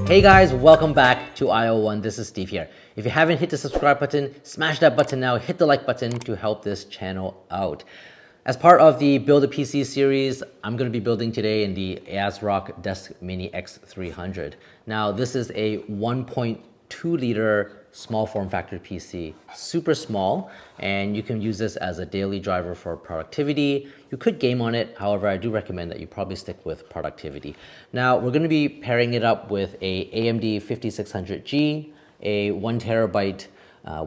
Hey guys, welcome back to IO1. This is Steve here. If you haven't hit the subscribe button, smash that button now. Hit the like button to help this channel out. As part of the Build a PC series, I'm going to be building today in the ASRock Desk Mini X300. Now, this is a 1.2 liter small form factor PC, super small, and you can use this as a daily driver for productivity. You could game on it, however, I do recommend that you probably stick with productivity. Now, we're going to be pairing it up with a AMD 5600G, a 1 terabyte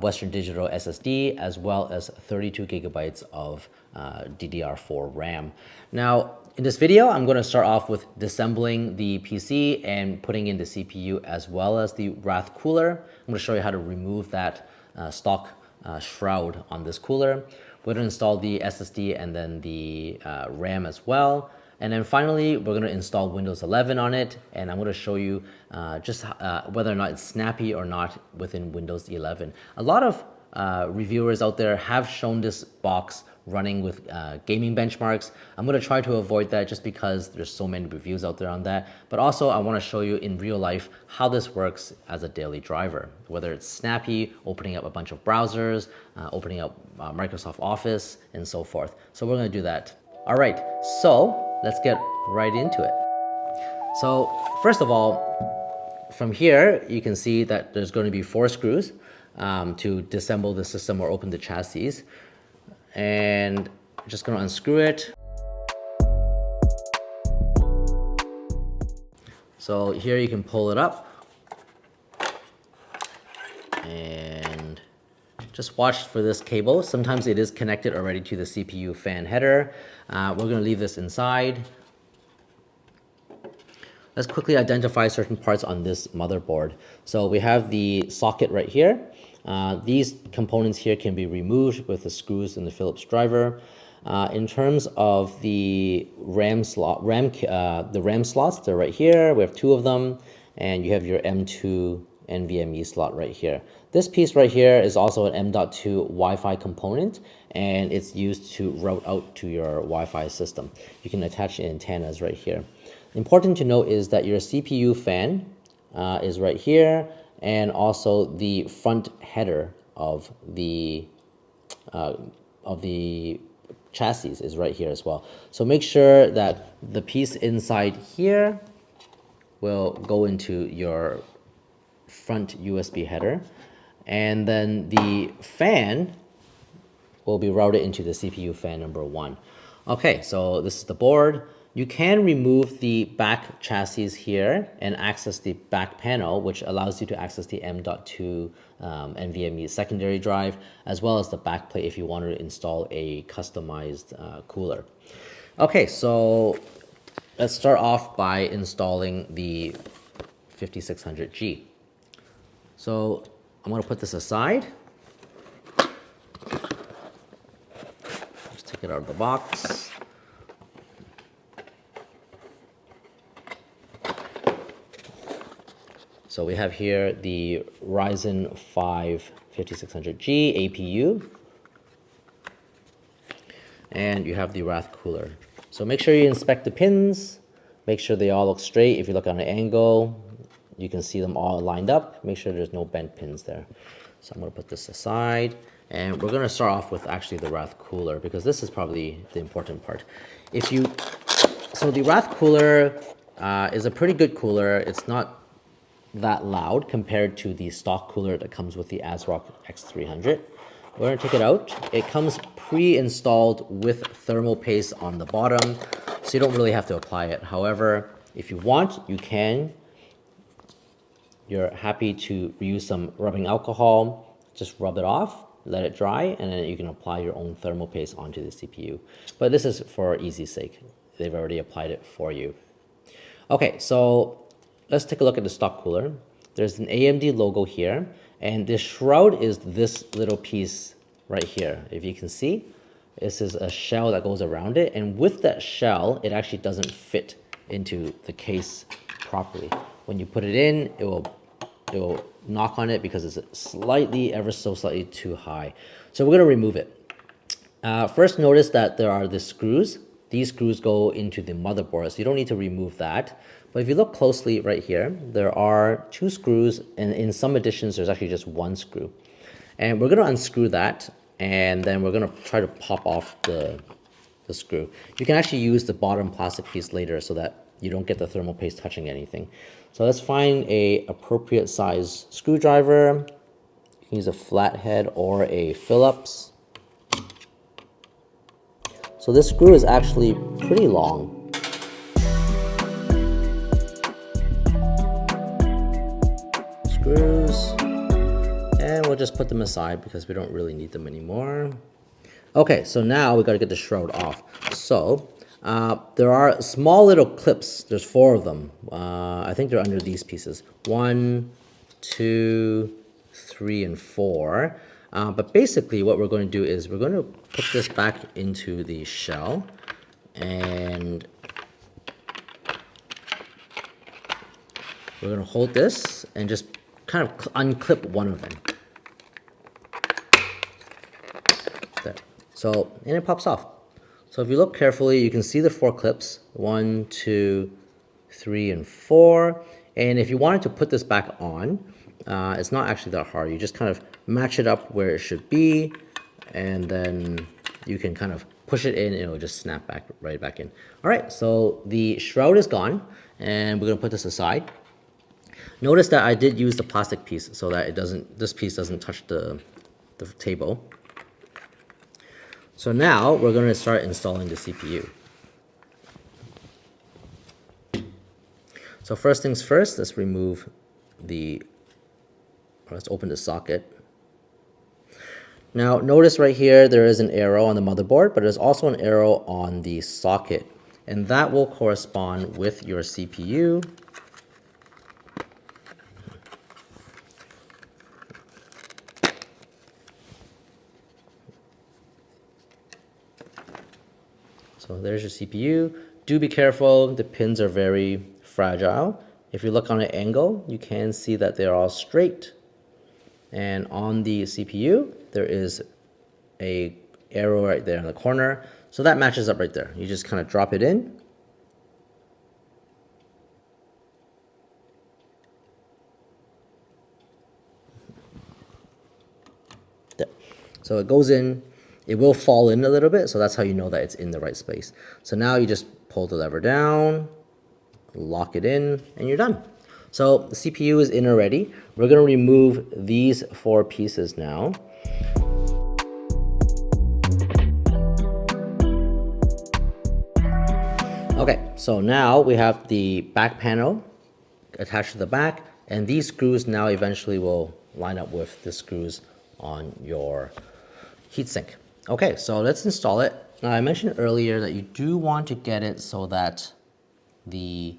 Western Digital SSD, as well as 32 gigabytes of DDR4 RAM. Now, in this video, I'm going to start off with disassembling the PC and putting in the CPU as well as the Wrath cooler. I'm going to show you how to remove that stock shroud on this cooler. We're going to install the SSD and then the RAM as well. And then finally, we're going to install Windows 11 on it, and I'm going to show you just whether or not it's snappy or not within Windows 11. A lot of reviewers out there have shown this box running with gaming benchmarks. I'm going to try to avoid that just because there's so many reviews out there on that. But also, I want to show you in real life how this works as a daily driver, whether it's snappy, opening up a bunch of browsers, opening up Microsoft Office, and so forth. So we're going to do that. All right, so let's get right into it. So first of all, from here, you can see that there's going to be 4 screws to disassemble the system or open the chassis. And I'm just going to unscrew it. So here you can pull it up and just watch for this cable. Sometimes it is connected already to the CPU fan header. We're going to leave this inside. Let's quickly identify certain parts on this motherboard. So we have the socket right here. These components here can be removed with the screws and the Phillips driver. In terms of the RAM slots, they're right here. We have 2 of them, and you have your M2 NVMe slot right here. This piece right here is also an M.2 Wi-Fi component, and it's used to route out to your Wi-Fi system. You can attach antennas right here. Important to note is that your CPU fan is right here, and also the front header of the chassis is right here as well. So make sure that the piece inside here will go into your front USB header, and then the fan will be routed into the CPU fan number 1. Okay, so this is the board. You can remove the back chassis here and access the back panel, which allows you to access the M.2 NVMe secondary drive, as well as the back plate if you want to install a customized cooler. Okay, so let's start off by installing the 5600G. So I'm going to put this aside. Just take it out of the box. So we have here the Ryzen 5 5600G APU, and you have the Wrath cooler. So make sure you inspect the pins, make sure they all look straight. If you look on an angle, you can see them all lined up. Make sure there's no bent pins there. So I'm going to put this aside, and we're going to start off with actually the Wrath cooler, because this is probably the important part. So the Wrath cooler is a pretty good cooler. It's not that loud compared to the stock cooler that comes with the ASRock X300. We're going to take it out. It comes pre-installed with thermal paste on the bottom, so you don't really have to apply it. However, if you want, you can. You're happy to use some rubbing alcohol, just rub it off, let it dry, and then you can apply your own thermal paste onto the CPU. But this is for easy's sake. They've already applied it for you. Okay, so let's take a look at the stock cooler. There's an AMD logo here, and the shroud is this little piece right here. If you can see, this is a shell that goes around it, and with that shell, it actually doesn't fit into the case properly. When you put it in, it will knock on it because it's slightly, ever so slightly too high. So we're going to remove it. First, notice that there are the screws these screws go into the motherboard, so you don't need to remove that. But if you look closely right here, there are 2 screws, and in some editions, there's actually just 1 screw. And we're gonna unscrew that, and then we're gonna try to pop off the screw. You can actually use the bottom plastic piece later so that you don't get the thermal paste touching anything. So let's find a appropriate size screwdriver. You can use a flathead or a Phillips. So this screw is actually pretty long. Screws, and we'll just put them aside because we don't really need them anymore. Okay, so now we got to get the shroud off. So there are small little clips. There's 4 of them. I think they're under these pieces. 1, 2, 3, and 4. But basically what we're going to do is we're going to put this back into the shell, and we're going to hold this and just kind of unclip one of them. There. So, and it pops off. So if you look carefully, you can see the 4 clips, 1, 2, 3, and 4. And if you wanted to put this back on, it's not actually that hard. You just kind of match it up where it should be, and then you can kind of push it in and it'll just snap back right back in. All right, so the shroud is gone, and we're gonna put this aside. Notice that I did use the plastic piece so that it doesn't, this piece doesn't touch the table. So now we're going to start installing the CPU. So first things first, let's remove let's open the socket. Now notice right here there is an arrow on the motherboard, but there's also an arrow on the socket, and that will correspond with your CPU. So there's your CPU. Do be careful, the pins are very fragile. If you look on an angle, you can see that they're all straight. And on the CPU, there is a arrow right there in the corner. So that matches up right there. You just kind of drop it in. There. So it goes in. It will fall in a little bit, so that's how you know that it's in the right space. So now you just pull the lever down, lock it in, and you're done. So the CPU is in already. We're gonna remove these 4 pieces now. Okay, so now we have the back panel attached to the back, and these screws now eventually will line up with the screws on your heatsink. Okay, so let's install it. Now I mentioned earlier that you do want to get it so that the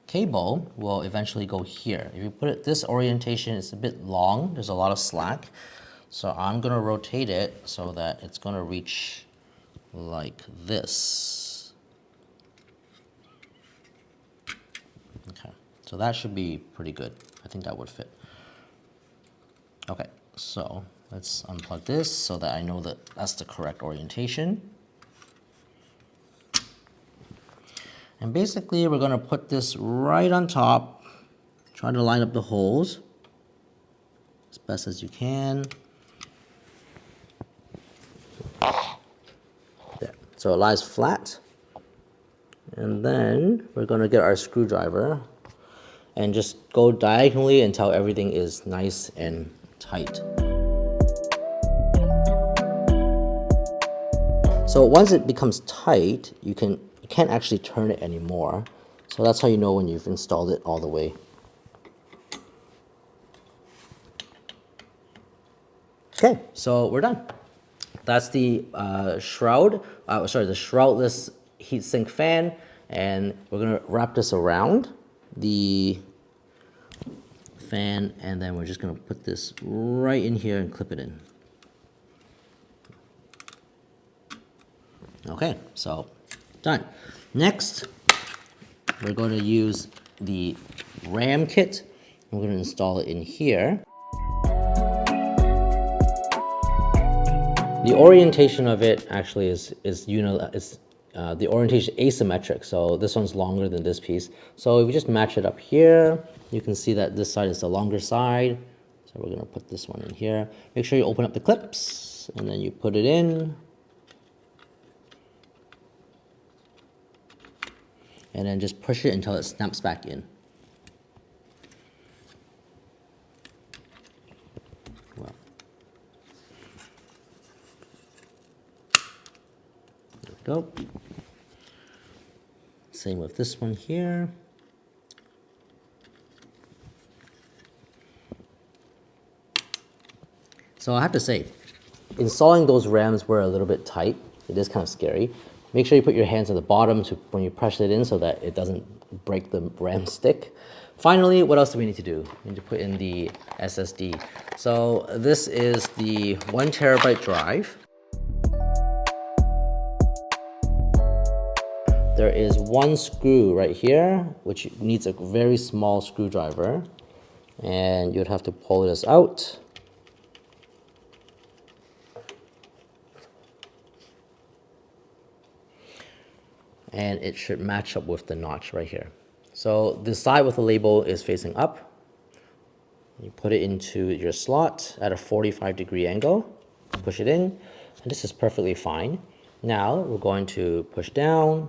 cable will eventually go here. If you put it this orientation, it's a bit long, there's a lot of slack. So I'm gonna rotate it so that it's gonna reach like this. Okay, so that should be pretty good. I think that would fit. Okay, so let's unplug this so that I know that that's the correct orientation. And basically we're gonna put this right on top, try to line up the holes as best as you can. There, so it lies flat. And then we're gonna get our screwdriver and just go diagonally until everything is nice and tight. So once it becomes tight, you can't actually turn it anymore. So that's how you know when you've installed it all the way. Okay, so we're done. That's the shroud, the shroudless heatsink fan, and we're gonna wrap this around the fan, and then we're just gonna put this right in here and clip it in. Okay, so done. Next, we're going to use the RAM kit. We're going to install it in here. The orientation of it actually is the orientation asymmetric. So this one's longer than this piece. So if we just match it up here, you can see that this side is the longer side. So we're going to put this one in here. Make sure you open up the clips and then you put it in. And then just push it until it snaps back in. Well, there we go. Same with this one here. So I have to say, installing those rams were a little bit tight. It is kind of scary. Make sure you put your hands at the bottom when you press it in so that it doesn't break the RAM stick. Finally, what else do we need to do? We need to put in the SSD. So this is the 1 terabyte drive. There is one screw right here, which needs a very small screwdriver. And you'd have to pull this out. And it should match up with the notch right here. So the side with the label is facing up. You put it into your slot at a 45-degree angle, push it in, and this is perfectly fine. Now we're going to push down,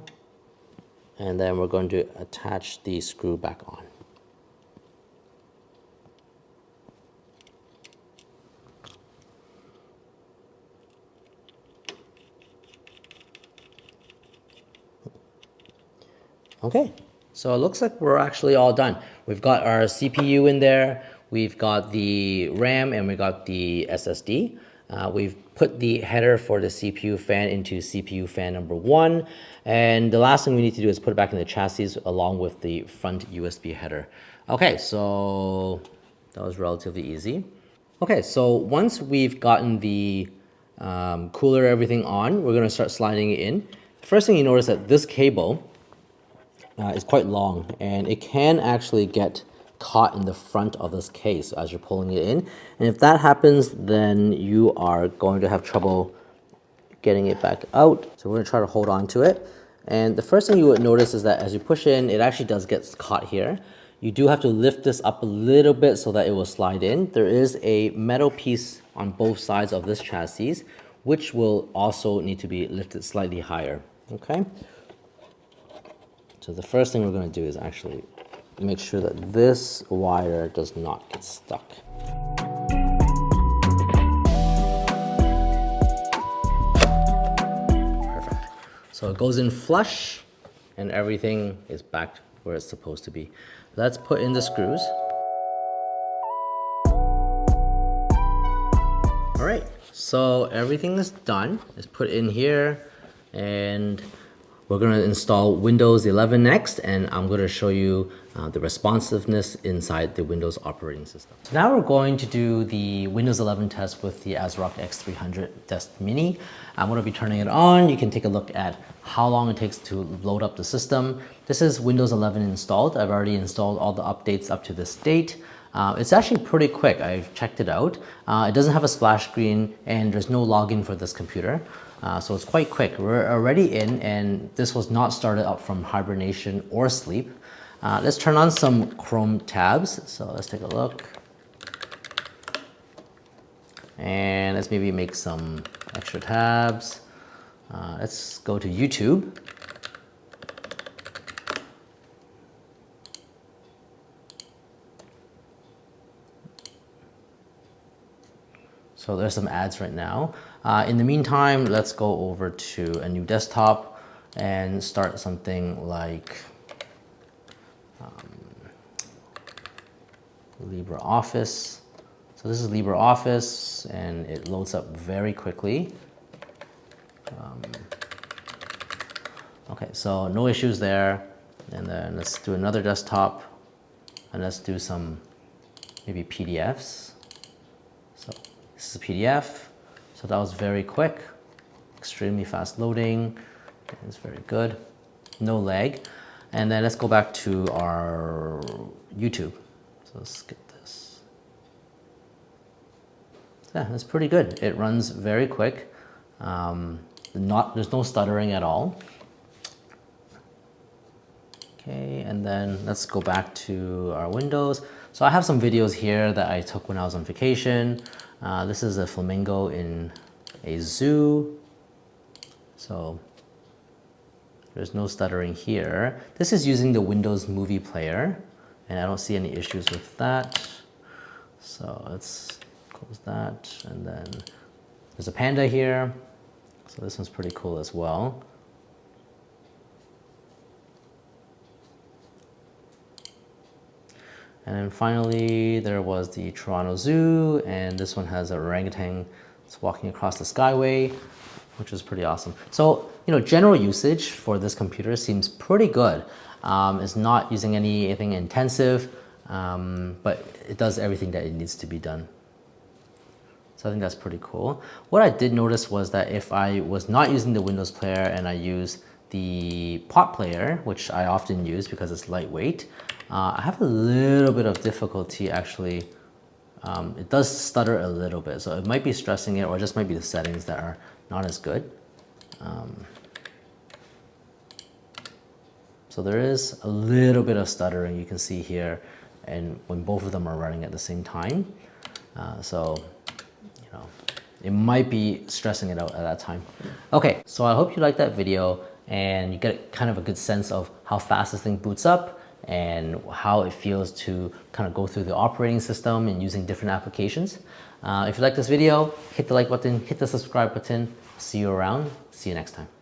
and then we're going to attach the screw back on. Okay, so it looks like we're actually all done. We've got our CPU in there, we've got the RAM, and we got the SSD. We've put the header for the CPU fan into CPU fan number 1. And the last thing we need to do is put it back in the chassis along with the front USB header. Okay, so that was relatively easy. Okay, so once we've gotten the cooler, everything on, we're gonna start sliding it in. First thing you notice that this cable is quite long, and it can actually get caught in the front of this case as you're pulling it in. And if that happens, then you are going to have trouble getting it back out. So we're gonna try to hold on to it. And the first thing you would notice is that as you push in, it actually does get caught here. You do have to lift this up a little bit so that it will slide in. There is a metal piece on both sides of this chassis, which will also need to be lifted slightly higher, okay? So the first thing we're going to do is actually make sure that this wire does not get stuck. Perfect. So it goes in flush and everything is back where it's supposed to be. Let's put in the screws. All right, so everything is done. It's put in here, and we're going to install Windows 11 next, and I'm going to show you the responsiveness inside the Windows operating system. So now we're going to do the Windows 11 test with the ASRock X300 Desk Mini. I'm going to be turning it on. You can take a look at how long it takes to load up the system. This is Windows 11 installed. I've already installed all the updates up to this date. It's actually pretty quick. I've checked it out. It doesn't have a splash screen, and there's no login for this computer. So it's quite quick. We're already in, and this was not started up from hibernation or sleep. Let's turn on some Chrome tabs. So let's take a look. And let's maybe make some extra tabs. Let's go to YouTube. So there's some ads right now. In the meantime, let's go over to a new desktop and start something like LibreOffice. So this is LibreOffice, and it loads up very quickly. Okay, so no issues there. And then let's do another desktop, and let's do some maybe PDFs. So this is a PDF. So that was very quick, extremely fast loading. It's very good, no lag. And then let's go back to our YouTube. So let's skip this. Yeah, that's pretty good. It runs very quick. There's no stuttering at all. Okay, and then let's go back to our windows. So I have some videos here that I took when I was on vacation. This is a flamingo in a zoo. So there's no stuttering here. This is using the Windows Movie Player, and I don't see any issues with that. So let's close that, and then there's a panda here. So this one's pretty cool as well. And then finally, there was the Toronto Zoo, and this one has a orangutan that's walking across the skyway, which is pretty awesome. So, general usage for this computer seems pretty good. It's not using anything intensive, but it does everything that it needs to be done. So I think that's pretty cool. What I did notice was that if I was not using the Windows Player and I use the Pot Player, which I often use because it's lightweight, I have a little bit of difficulty actually. It does stutter a little bit, so it might be stressing it, or just might be the settings that are not as good. So there is a little bit of stuttering you can see here, and when both of them are running at the same time. So it might be stressing it out at that time. Okay, so I hope you liked that video and you get kind of a good sense of how fast this thing boots up and how it feels to kind of go through the operating system and using different applications. If you like this video, hit the like button, hit the subscribe button. See you around. See you next time.